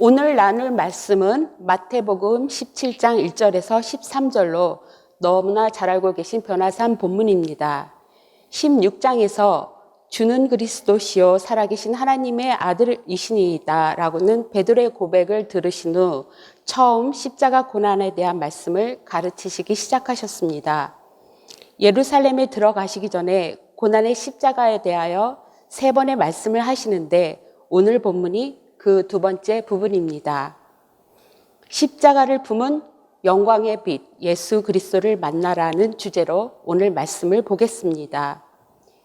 오늘 나눌 말씀은 마태복음 17장 1절에서 13절로 너무나 잘 알고 계신 변화산 본문입니다. 16장에서 주는 그리스도시요 살아계신 하나님의 아들이시니이다 라고는 베드로의 고백을 들으신 후 처음 십자가 고난에 대한 말씀을 가르치시기 시작하셨습니다. 예루살렘에 들어가시기 전에 고난의 십자가에 대하여 3번의 말씀을 하시는데 오늘 본문이 그 2번째 부분입니다. 십자가를 품은 영광의 빛 예수 그리스도를 만나라는 주제로 오늘 말씀을 보겠습니다.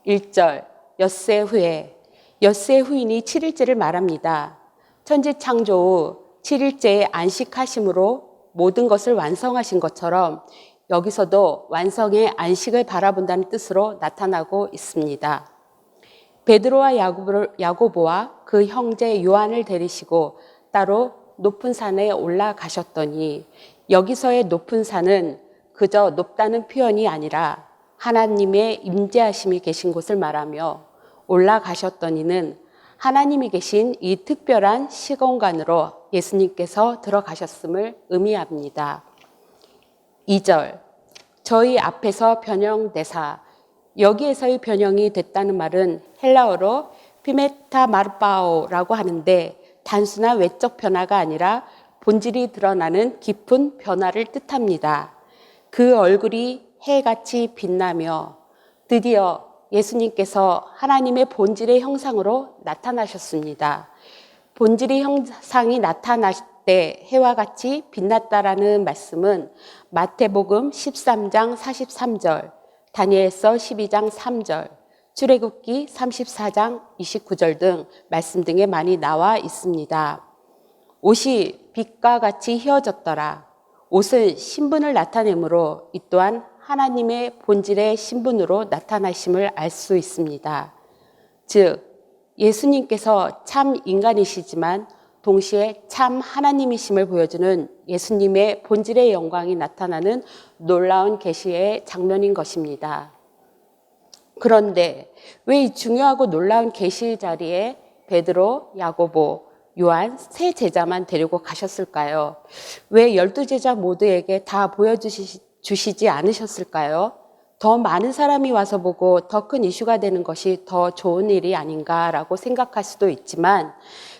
1절 엿새 후에 엿새 후이니 7일째를 말합니다. 천지 창조 후 7일째에 안식하심으로 모든 것을 완성하신 것처럼 여기서도 완성의 안식을 바라본다는 뜻으로 나타나고 있습니다. 베드로와 야고보와 그 형제 요한을 데리시고 따로 높은 산에 올라가셨더니 여기서의 높은 산은 그저 높다는 표현이 아니라 하나님의 임재하심이 계신 곳을 말하며 올라가셨더니는 하나님이 계신 이 특별한 시공간으로 예수님께서 들어가셨음을 의미합니다. 2절 저희 앞에서 변형되사 여기에서의 변형이 됐다는 말은 헬라어로 피메타마르파오라고 하는데 단순한 외적 변화가 아니라 본질이 드러나는 깊은 변화를 뜻합니다. 그 얼굴이 해같이 빛나며 드디어 예수님께서 하나님의 본질의 형상으로 나타나셨습니다. 본질의 형상이 나타났을 때 해와 같이 빛났다라는 말씀은 마태복음 13장 43절, 다니엘서 12장 3절, 출애굽기 34장 29절 등 말씀 등에 많이 나와 있습니다. 옷이 빛과 같이 휘어졌더라. 옷은 신분을 나타내므로 이 또한 하나님의 본질의 신분으로 나타나심을 알 수 있습니다. 즉 예수님께서 참 인간이시지만 동시에 참 하나님이심을 보여주는 예수님의 본질의 영광이 나타나는 놀라운 계시의 장면인 것입니다. 그런데 왜 이 중요하고 놀라운 계시 자리에 베드로, 야고보, 요한 세 제자만 데리고 가셨을까요? 왜 12제자 모두에게 다 보여주시지 않으셨을까요? 더 많은 사람이 와서 보고 더 큰 이슈가 되는 것이 더 좋은 일이 아닌가라고 생각할 수도 있지만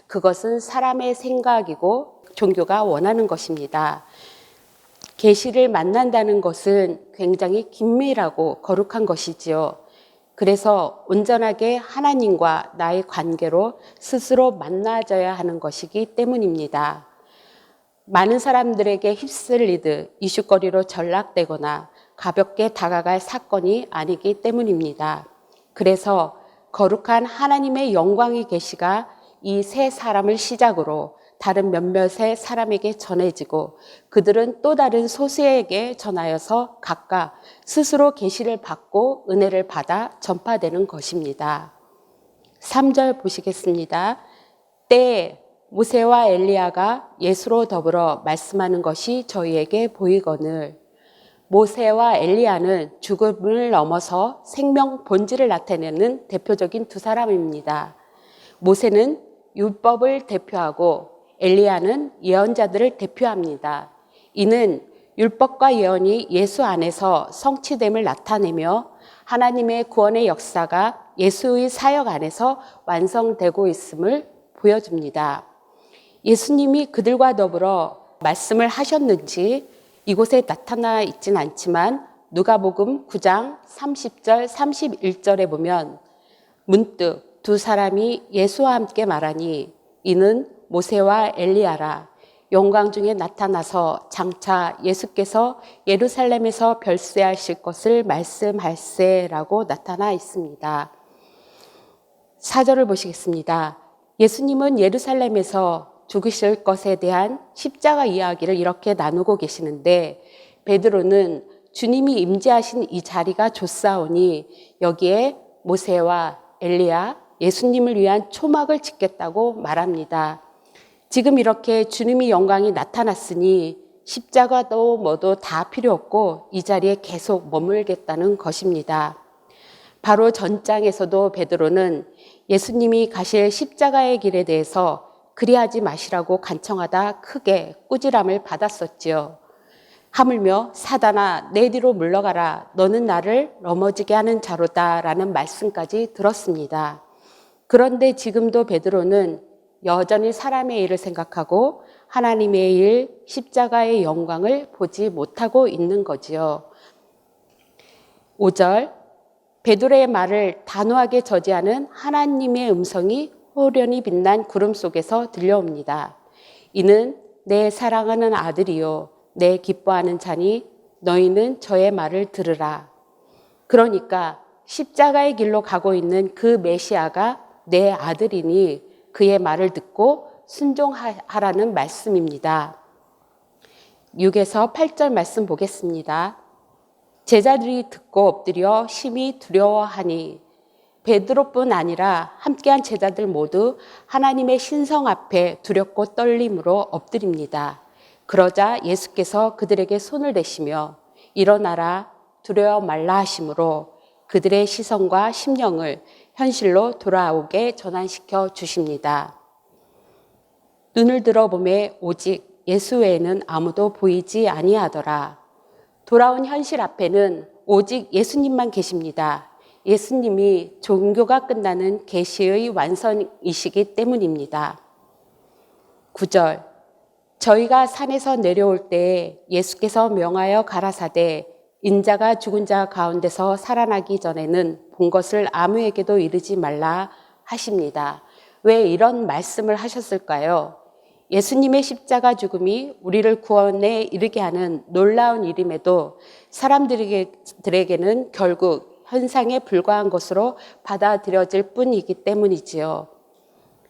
그것은 사람의 생각이고 종교가 원하는 것입니다. 계시를 만난다는 것은 굉장히 긴밀하고 거룩한 것이지요. 그래서 온전하게 하나님과 나의 관계로 스스로 만나져야 하는 것이기 때문입니다. 많은 사람들에게 휩쓸리듯 이슈거리로 전락되거나 가볍게 다가갈 사건이 아니기 때문입니다. 그래서 거룩한 하나님의 영광의 계시가 이 세 사람을 시작으로 다른 몇몇의 사람에게 전해지고 그들은 또 다른 소수에게 전하여서 각각 스스로 계시를 받고 은혜를 받아 전파되는 것입니다. 3절 보시겠습니다. 때에 모세와 엘리야가 예수로 더불어 말씀하는 것이 저희에게 보이거늘 모세와 엘리야는 죽음을 넘어서 생명 본질을 나타내는 대표적인 두 사람입니다. 모세는 율법을 대표하고 엘리야는 예언자들을 대표합니다. 이는 율법과 예언이 예수 안에서 성취됨을 나타내며 하나님의 구원의 역사가 예수의 사역 안에서 완성되고 있음을 보여줍니다. 예수님이 그들과 더불어 말씀을 하셨는지 이곳에 나타나 있진 않지만 누가복음 9장 30절 31절에 보면 문득 두 사람이 예수와 함께 말하니 이는 모세와 엘리야라 영광 중에 나타나서 장차 예수께서 예루살렘에서 별세하실 것을 말씀할세라고 나타나 있습니다. 4절을 보시겠습니다. 예수님은 예루살렘에서 죽으실 것에 대한 십자가 이야기를 이렇게 나누고 계시는데 베드로는 주님이 임재하신 이 자리가 좋사오니 여기에 모세와 엘리야 예수님을 위한 초막을 짓겠다고 말합니다. 지금 이렇게 주님의 영광이 나타났으니 십자가도 뭐도 다 필요 없고 이 자리에 계속 머물겠다는 것입니다. 바로 전장에서도 베드로는 예수님이 가실 십자가의 길에 대해서 그리하지 마시라고 간청하다 크게 꾸지람을 받았었지요. 하물며 사단아 내 뒤로 물러가라 너는 나를 넘어지게 하는 자로다 라는 말씀까지 들었습니다. 그런데 지금도 베드로는 여전히 사람의 일을 생각하고 하나님의 일, 십자가의 영광을 보지 못하고 있는 거지요. 5절 베드로의 말을 단호하게 저지하는 하나님의 음성이 호련히 빛난 구름 속에서 들려옵니다. 이는 내 사랑하는 아들이요 내 기뻐하는 자니 너희는 저의 말을 들으라. 그러니까 십자가의 길로 가고 있는 그 메시아가 내 아들이니 그의 말을 듣고 순종하라는 말씀입니다. 6에서 8절 말씀 보겠습니다. 제자들이 듣고 엎드려 심히 두려워하니 베드로뿐 아니라 함께한 제자들 모두 하나님의 신성 앞에 두렵고 떨림으로 엎드립니다. 그러자 예수께서 그들에게 손을 대시며 일어나라 두려워 말라 하심으로 그들의 시선과 심령을 현실로 돌아오게 전환시켜 주십니다. 눈을 들어보매 오직 예수 외에는 아무도 보이지 아니하더라. 돌아온 현실 앞에는 오직 예수님만 계십니다. 예수님이 종교가 끝나는 계시의 완성이시기 때문입니다. 9절 저희가 산에서 내려올 때에 예수께서 명하여 가라사대 인자가 죽은 자 가운데서 살아나기 전에는 본 것을 아무에게도 이르지 말라 하십니다. 왜 이런 말씀을 하셨을까요? 예수님의 십자가 죽음이 우리를 구원에 이르게 하는 놀라운 일임에도 사람들에게는 결국 현상에 불과한 것으로 받아들여질 뿐이기 때문이지요.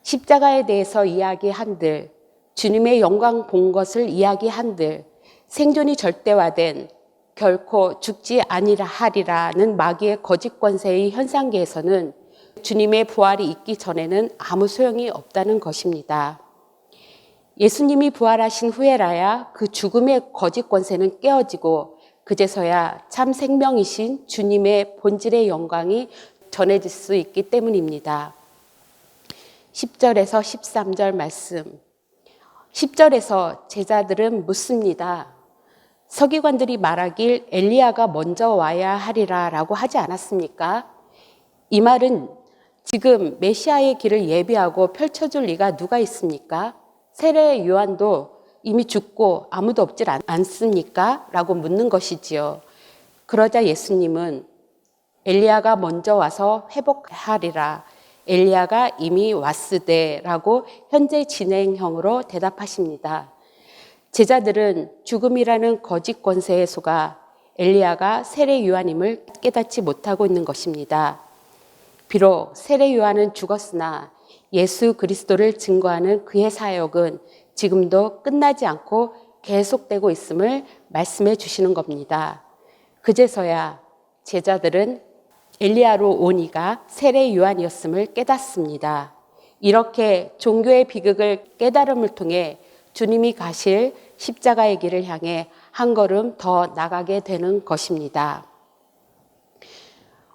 십자가에 대해서 이야기한들, 주님의 영광 본 것을 이야기한들, 생존이 절대화된 결코 죽지 아니하리라는 마귀의 거짓 권세의 현상계에서는 주님의 부활이 있기 전에는 아무 소용이 없다는 것입니다. 예수님이 부활하신 후에라야 그 죽음의 거짓 권세는 깨어지고 그제서야 참 생명이신 주님의 본질의 영광이 전해질 수 있기 때문입니다. 10절에서 13절 말씀. 10절에서 제자들은 묻습니다. 서기관들이 말하길 엘리야가 먼저 와야 하리라 라고 하지 않았습니까? 이 말은 지금 메시아의 길을 예비하고 펼쳐줄 리가 누가 있습니까? 세례 요한도 이미 죽고 아무도 없질 않습니까? 라고 묻는 것이지요. 그러자 예수님은 엘리야가 먼저 와서 회복하리라. 엘리야가 이미 왔으되 라고 현재 진행형으로 대답하십니다. 제자들은 죽음이라는 거짓 권세에 속아 엘리야가 세례 요한임을 깨닫지 못하고 있는 것입니다. 비록 세례 요한은 죽었으나 예수 그리스도를 증거하는 그의 사역은 지금도 끝나지 않고 계속되고 있음을 말씀해 주시는 겁니다. 그제서야 제자들은 엘리야로 온 이가 세례 요한이었음을 깨닫습니다. 이렇게 종교의 비극을 깨달음을 통해 주님이 가실 십자가의 길을 향해 한 걸음 더 나가게 되는 것입니다.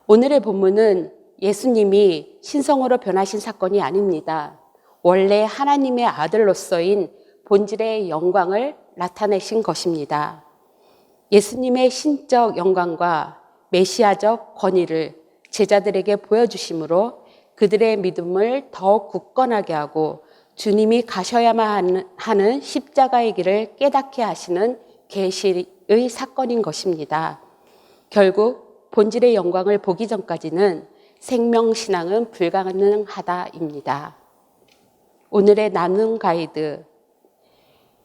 오늘의 본문은 예수님이 신성으로 변하신 사건이 아닙니다. 원래 하나님의 아들로서인 본질의 영광을 나타내신 것입니다. 예수님의 신적 영광과 메시아적 권위를 제자들에게 보여주심으로 그들의 믿음을 더욱 굳건하게 하고 주님이 가셔야만 하는 십자가의 길을 깨닫게 하시는 계시의 사건인 것입니다. 결국 본질의 영광을 보기 전까지는 생명신앙은 불가능하다입니다. 오늘의 나눔 가이드.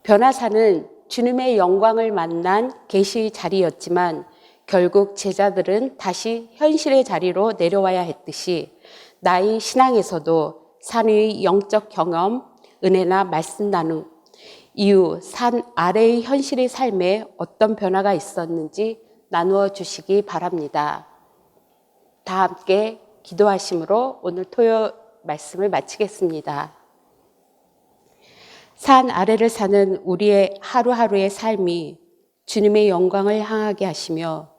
변화사는 주님의 영광을 만난 계시의 자리였지만 결국 제자들은 다시 현실의 자리로 내려와야 했듯이 나의 신앙에서도 산 위의 영적 경험, 은혜나 말씀 나눔, 이후 산 아래의 현실의 삶에 어떤 변화가 있었는지 나누어 주시기 바랍니다. 다 함께 기도하심으로 오늘 토요 말씀을 마치겠습니다. 산 아래를 사는 우리의 하루하루의 삶이 주님의 영광을 향하게 하시며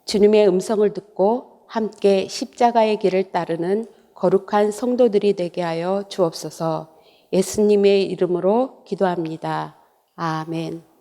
주님의 음성을 듣고 함께 십자가의 길을 따르는 거룩한 성도들이 되게 하여 주옵소서. 예수님의 이름으로 기도합니다. 아멘.